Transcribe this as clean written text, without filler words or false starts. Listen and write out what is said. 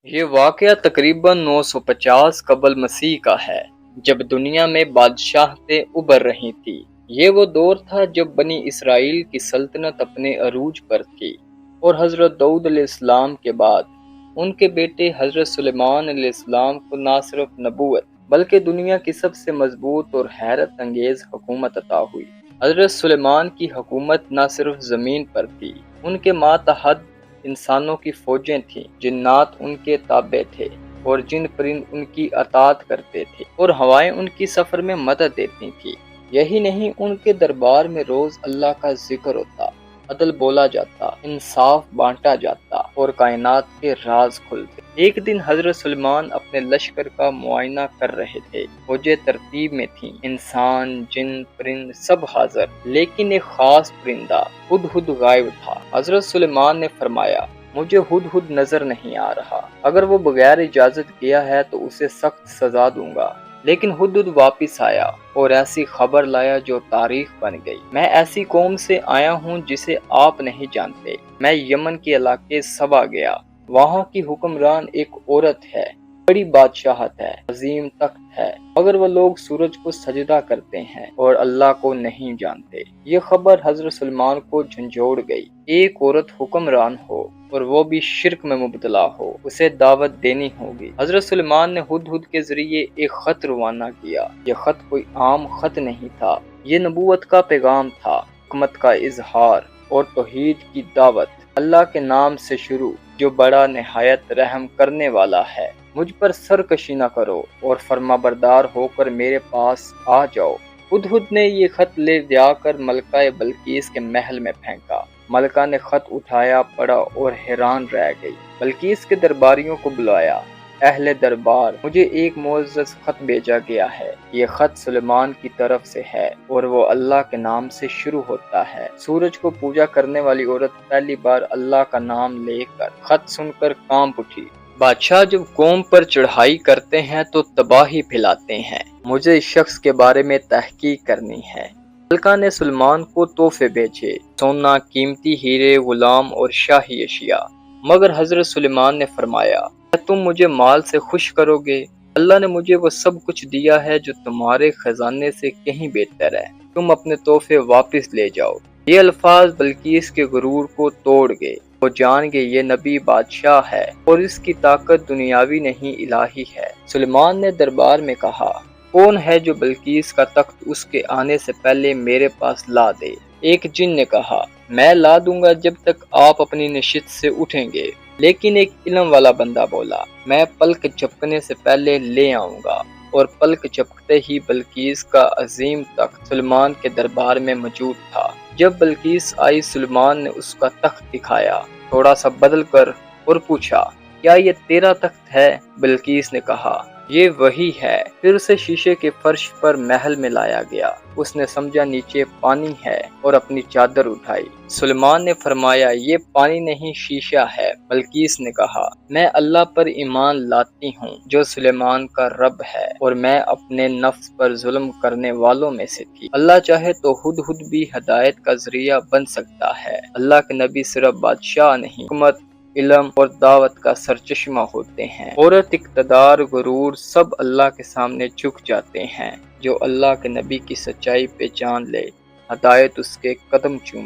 یہ واقعہ تقریباً 950 قبل مسیح کا ہے، جب دنیا میں بادشاہتیں ابھر رہی تھی۔ یہ وہ دور تھا جب بنی اسرائیل کی سلطنت اپنے عروج پر تھی، اور حضرت داؤد علیہ السلام کے بعد ان کے بیٹے حضرت سلیمان علیہ السلام کو نہ صرف نبوت بلکہ دنیا کی سب سے مضبوط اور حیرت انگیز حکومت عطا ہوئی۔ حضرت سلیمان کی حکومت نہ صرف زمین پر تھی، ان کے ماتحت انسانوں کی فوجیں تھیں، جنات ان کے تابع تھے اور جن پرند ان کی اطاعت کرتے تھے، اور ہوائیں ان کی سفر میں مدد دیتی تھیں۔ یہی نہیں، ان کے دربار میں روز اللہ کا ذکر ہوتا، عدل بولا جاتا، انصاف بانٹا جاتا اور کائنات کے راز کھلتے۔ ایک دن حضرت سلیمان اپنے لشکر کا معائنہ کر رہے تھے۔ فوجیں ترتیب میں تھیں، انسان، جن، پرند سب حاضر، لیکن ایک خاص پرندہ ہدہد غائب تھا۔ حضرت سلیمان نے فرمایا، مجھے ہدہد نظر نہیں آ رہا، اگر وہ بغیر اجازت گیا ہے تو اسے سخت سزا دوں گا۔ لیکن ہدہد واپس آیا اور ایسی خبر لایا جو تاریخ بن گئی۔ میں ایسی قوم سے آیا ہوں جسے آپ نہیں جانتے۔ میں یمن کے علاقے سبا گیا، وہاں کی حکمران ایک عورت ہے، بڑی بادشاہت ہے، عظیم تخت ہے، مگر وہ لوگ سورج کو سجدہ کرتے ہیں اور اللہ کو نہیں جانتے۔ یہ خبر حضرت سلیمان کو جھنجھوڑ گئی۔ ایک عورت حکمران ہو اور وہ بھی شرک میں مبتلا ہو، اسے دعوت دینی ہوگی۔ حضرت سلیمان نے ہدہد کے ذریعے ایک خط روانہ کیا۔ یہ خط کوئی عام خط نہیں تھا، یہ نبوت کا پیغام تھا، حکمت کا اظہار اور توحید کی دعوت۔ اللہ کے نام سے شروع، جو بڑا نہایت رحم کرنے والا ہے۔ مجھ پر سرکشی نہ کرو اور فرما بردار ہو کر میرے پاس آ جاؤ۔ ہدہد نے یہ خط لے جا کر ملکہ بلقیس کے محل میں پھینکا۔ ملکہ نے خط اٹھایا، پڑھا اور حیران رہ گئی۔ بلقیس کے درباریوں کو بلایا، اہل دربار، مجھے ایک معزز خط بھیجا گیا ہے۔ یہ خط سلیمان کی طرف سے ہے اور وہ اللہ کے نام سے شروع ہوتا ہے۔ سورج کو پوجا کرنے والی عورت پہلی بار اللہ کا نام لے کر خط سن کر کانپ اٹھی۔ بادشاہ جب قوم پر چڑھائی کرتے ہیں تو تباہی پھیلاتے ہیں، مجھے اس شخص کے بارے میں تحقیق کرنی ہے۔ ملکہ نے سلیمان کو تحفے بھیجے، سونا، قیمتی ہیرے، غلام اور شاہی اشیاء، مگر حضرت سلیمان نے فرمایا، کیا تم مجھے مال سے خوش کرو گے؟ اللہ نے مجھے وہ سب کچھ دیا ہے جو تمہارے خزانے سے کہیں بہتر ہے، تم اپنے تحفے واپس لے جاؤ۔ یہ الفاظ بلقیس کے غرور کو توڑ گئے۔ وہ جان گئے یہ نبی بادشاہ ہے اور اس کی طاقت دنیاوی نہیں الہی ہے۔ سلیمان نے دربار میں کہا، کون ہے جو بلقیس کا تخت اس کے آنے سے پہلے میرے پاس لا دے؟ ایک جن نے کہا، میں لا دوں گا جب تک آپ اپنی نشست سے اٹھیں گے۔ لیکن ایک علم والا بندہ بولا، میں پلک جھپکنے سے پہلے لے آؤں گا۔ اور پلک جھپکتے ہی بلقیس کا عظیم تخت سلیمان کے دربار میں موجود تھا۔ جب بلقیس آئی، سلیمان نے اس کا تخت دکھایا، تھوڑا سا بدل کر، اور پوچھا، کیا یہ تیرا تخت ہے؟ بلقیس نے کہا، یہ وہی ہے۔ پھر اسے شیشے کے فرش پر محل میں لایا گیا۔ اس نے سمجھا نیچے پانی ہے اور اپنی چادر اٹھائی۔ سلیمان نے فرمایا، یہ پانی نہیں، شیشہ ہے۔ بلقیس نے کہا، میں اللہ پر ایمان لاتی ہوں جو سلیمان کا رب ہے، اور میں اپنے نفس پر ظلم کرنے والوں میں سے تھی۔ اللہ چاہے تو ہدہد بھی ہدایت کا ذریعہ بن سکتا ہے۔ اللہ کے نبی صرف بادشاہ نہیں، حکمت، علم اور دعوت کا سرچشمہ ہوتے ہیں۔ عورت، اقتدار، غرور سب اللہ کے سامنے جھک جاتے ہیں۔ جو اللہ کے نبی کی سچائی پہچان لے، ہدایت اس کے قدم چوم